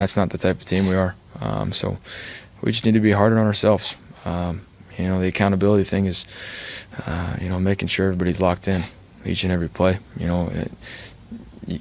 That's not the type of team we are. So we just need to be harder on ourselves. The accountability thing is, making sure everybody's locked in each and every play.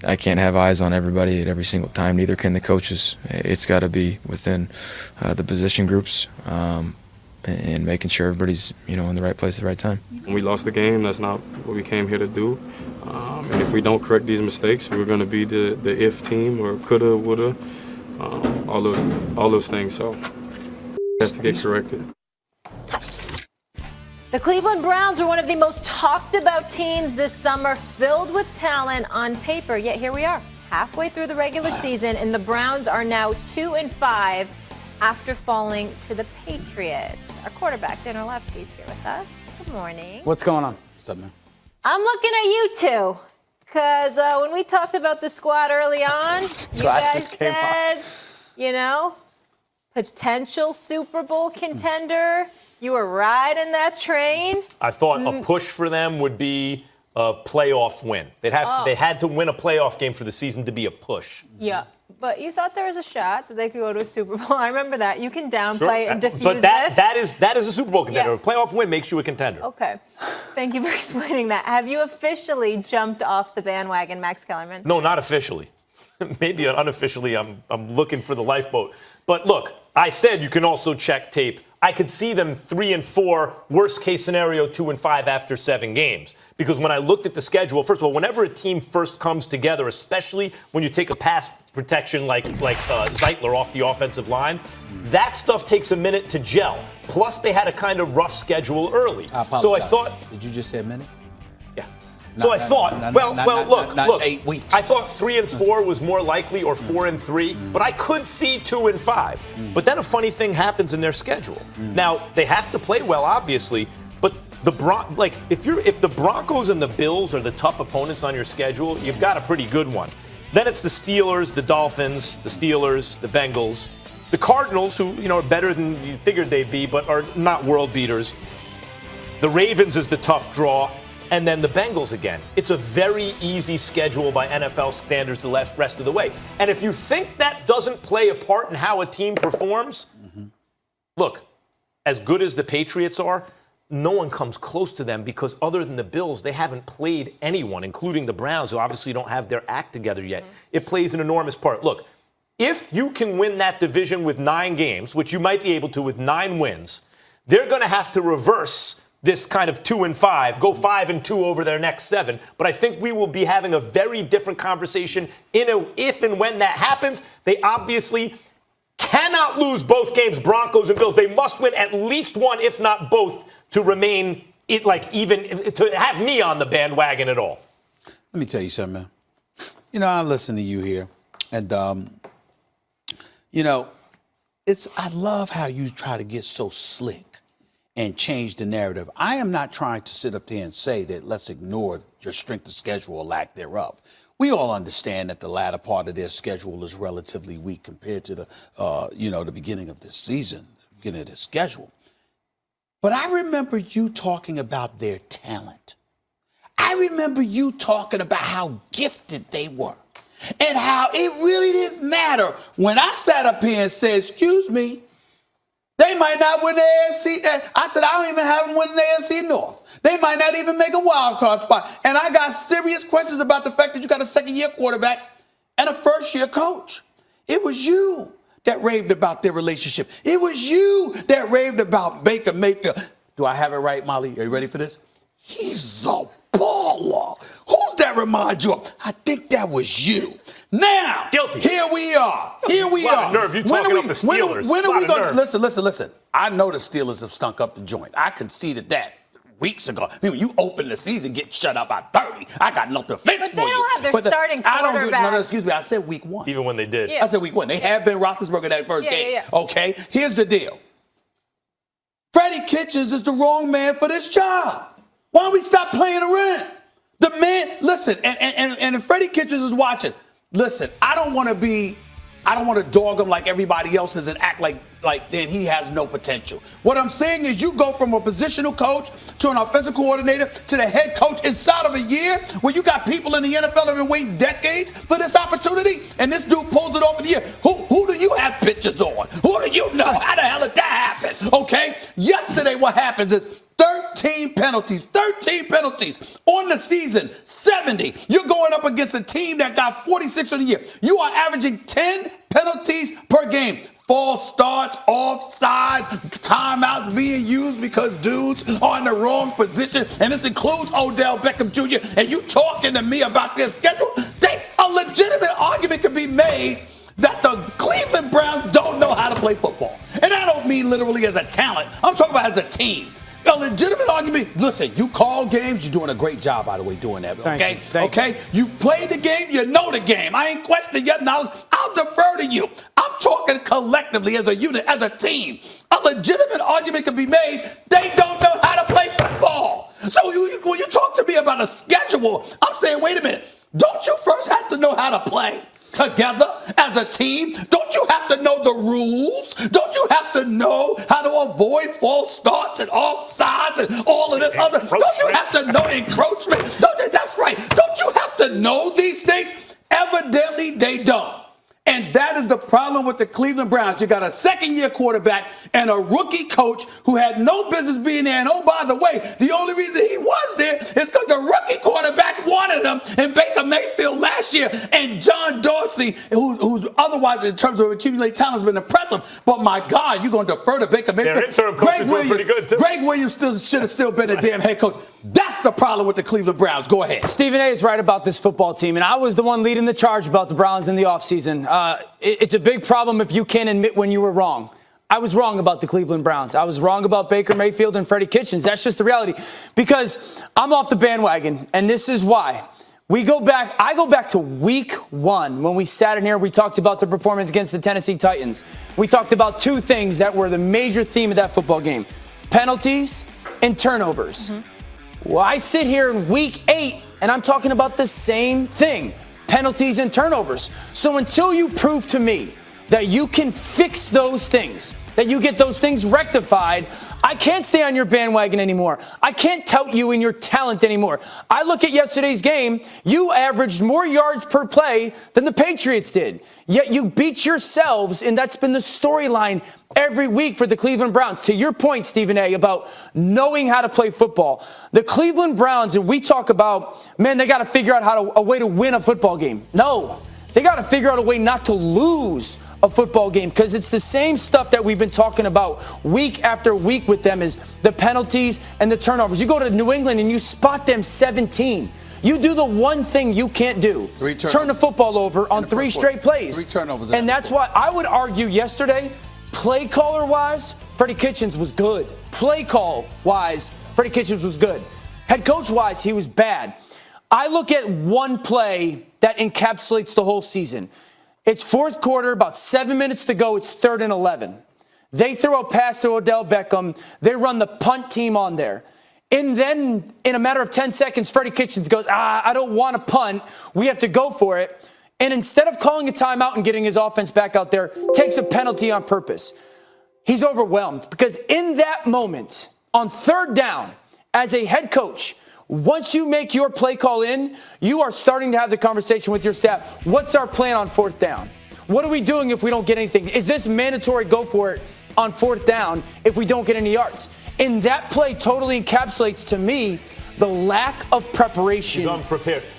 I can't have eyes on everybody at every single time. Neither can the coaches. It's got to be within the position groups and making sure everybody's in the right place at the right time. When we lost the game, that's not what we came here to do. And if we don't correct these mistakes, we're going to be the if team or coulda, woulda, all those things. So it has to get corrected. The Cleveland Browns are one of the most talked about teams this summer, filled with talent on paper. Yet here we are, halfway through the regular season, and the Browns are now 2-5 after falling to the Patriots. Our quarterback, Dan Orlovsky's here with us. Good morning. What's going on? What's up, man? I'm looking at you two, because when we talked about the squad early on, you guys said, potential Super Bowl contender. You were riding that train. I thought a push for them would be a playoff win. They had to win a playoff game for the season to be a push. Yeah, but you thought there was a shot that they could go to a Super Bowl. I remember that. You can downplay and diffuse but this. that is a Super Bowl contender. Yeah. A playoff win makes you a contender. Okay. Thank you for explaining that. Have you officially jumped off the bandwagon, Max Kellerman? No, not officially. Maybe unofficially, I'm looking for the lifeboat. But look, I said you can also check tape. I could see them 3-4, worst case scenario 2-5 after 7 games. Because when I looked at the schedule, first of all, whenever a team first comes together, especially when you take a pass protection like Zeitler off the offensive line, that stuff takes a minute to gel. Plus, they had a kind of rough schedule early. So I thought. Did you just say a minute? Yeah. So I thought, look, 8 weeks. I thought 3-4 was more likely, or 4-3, but I could see 2-5. But then a funny thing happens in their schedule. Now they have to play well, obviously, but if the Broncos and the Bills are the tough opponents on your schedule, you've got a pretty good one. Then it's the Steelers, the Dolphins, the Steelers, the Bengals, the Cardinals, who are better than you figured they'd be, but are not world beaters. The Ravens is the tough draw. And then the Bengals again. It's a very easy schedule by NFL standards the rest of the way. And if you think that doesn't play a part in how a team performs, look, as good as the Patriots are, no one comes close to them because other than the Bills, they haven't played anyone, including the Browns, who obviously don't have their act together yet. It plays an enormous part. Look, if you can win that division with 9 games, which you might be able to with 9 wins, they're going to have to reverse this kind of 2-5, go 5-2 over their next 7. But I think we will be having a very different conversation if and when that happens. They obviously cannot lose both games, Broncos and Bills. They must win at least one, if not both, to remain even to have me on the bandwagon at all. Let me tell you something, man. I listen to you here, and I love how you try to get so slick and change the narrative. I am not trying to sit up here and say that let's ignore your strength of schedule or lack thereof. We all understand that the latter part of their schedule is relatively weak compared to the beginning of this season, the beginning of their schedule. But I remember you talking about their talent. I remember you talking about how gifted they were and how it really didn't matter when I sat up here and said, excuse me, they might not win the AFC. I said, I don't even have them winning the AFC North. They might not even make a wild card spot. And I got serious questions about the fact that you got a second-year quarterback and a first-year coach. It was you that raved about their relationship. It was you that raved about Baker Mayfield. Do I have it right, Molly? Are you ready for this? He's a baller. Who that remind you of? I think that was you. Now, guilty. Here we are. Here we are. Nerve. You talking up the Steelers. When are we going to listen? I know the Steelers have stunk up the joint. I conceded that weeks ago. I mean, when you open the season, get shut up by 30. I got no defense for you. But they don't have their starting quarterback. No, excuse me. I said week 1. Even when they did. Yeah. I said week 1. They have been Roethlisberger that first game. Yeah. Okay, here's the deal. Freddie Kitchens is the wrong man for this job. Why don't we stop playing around? The man, listen, and if Freddie Kitchens is watching, listen, I don't want to be I don't want to dog him like everybody else is and act like then he has no potential. What I'm saying is you go from a positional coach to an offensive coordinator to the head coach inside of a year where you got people in the NFL that have been waiting decades for this opportunity, and this dude pulls it off in a year. Who do you have pictures on? Who do you know? How the hell did that happen? Okay? Yesterday what happens is 13 penalties on the season, 70. You're going up against a team that got 46 on the year. You are averaging 10 penalties per game. False starts, offsides, timeouts being used because dudes are in the wrong position. And this includes Odell Beckham Jr. And you talking to me about their schedule? A legitimate argument can be made that the Cleveland Browns don't know how to play football. And I don't mean literally as a talent. I'm talking about as a team. A legitimate argument. Listen, you call games. You're doing a great job, by the way, doing that. Okay? Okay? You played the game. You know the game. I ain't questioning your knowledge. I'll defer to you. I'm talking collectively as a unit, as a team. A legitimate argument can be made. They don't know how to play football. So when you talk to me about a schedule, I'm saying, wait a minute. Don't you first have to know how to play together as a team? Don't you have to know the rules? Don't you have to know how to avoid false starts and offsides and all of this other? Don't you have to know encroachment? That's right. Don't you have to know these things? Evidently, they don't. And that is the problem with the Cleveland Browns. You got a second-year quarterback and a rookie coach who had no business being there. And oh, by the way, the only reason he was there is because the rookie quarterback wanted him in Baker Mayfield last year. And John Dorsey, who's otherwise in terms of accumulated talent has been impressive. But my God, you're going to defer to Baker Mayfield. Their interim coach is doing pretty good, too. Greg Williams should have still been a damn head coach. That's the problem with the Cleveland Browns. Go ahead. Stephen A. is right about this football team. And I was the one leading the charge about the Browns in the offseason. It's a big problem if you can't admit when you were wrong. I was wrong about the Cleveland Browns. I was wrong about Baker Mayfield and Freddie Kitchens. That's just the reality. Because I'm off the bandwagon, and this is why. I go back to week 1 when we sat in here. We talked about the performance against the Tennessee Titans. We talked about 2 things that were the major theme of that football game: penalties and turnovers. Well, I sit here in week 8, and I'm talking about the same thing: penalties and turnovers. So until you prove to me that you can fix those things, that you get those things rectified, I can't stay on your bandwagon anymore. I can't tout you in your talent anymore. I look at yesterday's game. You averaged more yards per play than the Patriots did. Yet you beat yourselves, and that's been the storyline every week for the Cleveland Browns. To your point, Stephen A., about knowing how to play football, the Cleveland Browns, and we talk about, man, they got to figure out a way to win a football game. No, they got to figure out a way not to lose a football game, because it's the same stuff that we've been talking about week after week with them, is the penalties and the turnovers. You go to New England and you spot them 17. You do the one thing you can't do: turn the football over on 3 straight plays. 3 turnovers. And that's why I would argue yesterday, play caller-wise, Freddie Kitchens was good. Play call-wise, Freddie Kitchens was good. Head coach-wise, he was bad. I look at one play that encapsulates the whole season. It's 4th quarter, about 7 minutes to go. It's 3rd and 11. They throw a pass to Odell Beckham. They run the punt team on there. And then in a matter of 10 seconds, Freddie Kitchens goes, I don't want to punt. We have to go for it. And instead of calling a timeout and getting his offense back out there, takes a penalty on purpose. He's overwhelmed because in that moment, on 3rd down, as a head coach, once you make your play call in, you are starting to have the conversation with your staff. What's our plan on 4th down? What are we doing if we don't get anything? Is this mandatory go for it on 4th down if we don't get any yards? And that play totally encapsulates to me the lack of preparation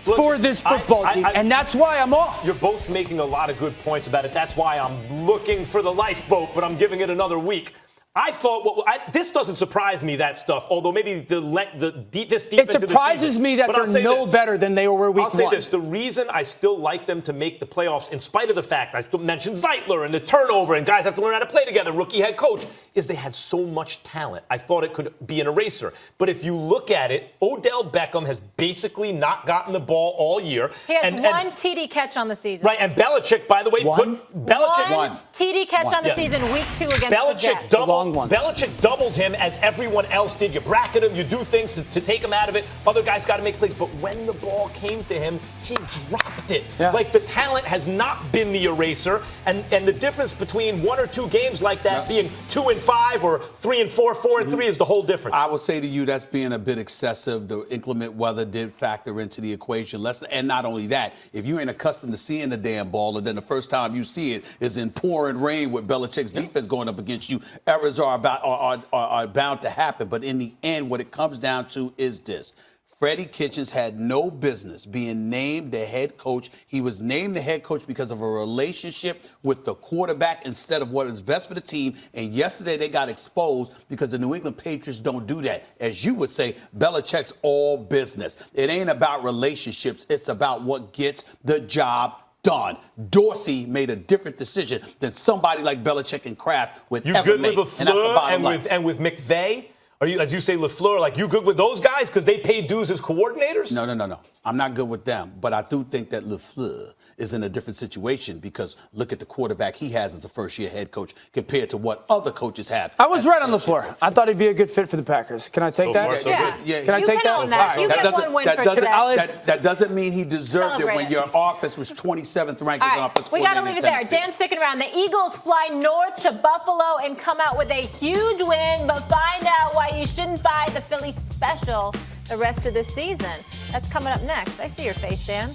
for this football team. And that's why I'm off. You're both making a lot of good points about it. That's why I'm looking for the lifeboat, but I'm giving it another week. I thought this doesn't surprise me, that stuff. Although maybe this deep it surprises me that they're no better than they were week 1. I'll say this: the reason I still like them to make the playoffs, in spite of the fact I still mentioned Zeitler and the turnover and guys have to learn how to play together, rookie head coach, is they had so much talent. I thought it could be an eraser. But if you look at it, Odell Beckham has basically not gotten the ball all year. He has one TD catch on the season. Right, and Belichick, by the way, one TD catch on the season, week 2 against the Jets. Belichick doubled long one. Belichick doubled him as everyone else did. You bracket him, you do things to take him out of it. Other guys got to make plays. But when the ball came to him, he dropped it. Yeah. Like, the talent has not been the eraser. And the difference between 1 or 2 games like that being 2-5 or 3-4, 4-3 is the whole difference. I would say to you that's being a bit excessive. The inclement weather did factor into the equation. And not only that, if you ain't accustomed to seeing the damn ball, and then the first time you see it is in pouring rain with Belichick's defense going up against you, errors are bound to happen. But in the end, what it comes down to is this. Freddie Kitchens had no business being named the head coach. He was named the head coach because of a relationship with the quarterback instead of what is best for the team. And yesterday they got exposed because the New England Patriots don't do that. As you would say, Belichick's all business. It ain't about relationships. It's about what gets the job done. Dorsey made a different decision than somebody like Belichick and Kraft would ever good make. with LaFleur and with McVay? Are you, as you say, LaFleur, like you good with those guys because they pay dues as coordinators? No. I'm not good with them. But I do think that LaFleur is in a different situation because look at the quarterback he has as a first-year head coach compared to what other coaches have. I was right on LaFleur. I thought he'd be a good fit for the Packers. Can I take that? Yeah. Can I take that? That. You get one win for today. That doesn't mean he deserved it when your offense was 27th ranked as an offense. We got to leave it there. Dan sticking around. The Eagles fly north to Buffalo and come out with a huge win, but find out why you shouldn't buy the Philly special the rest of the season. That's coming up next. I see your face, Dan.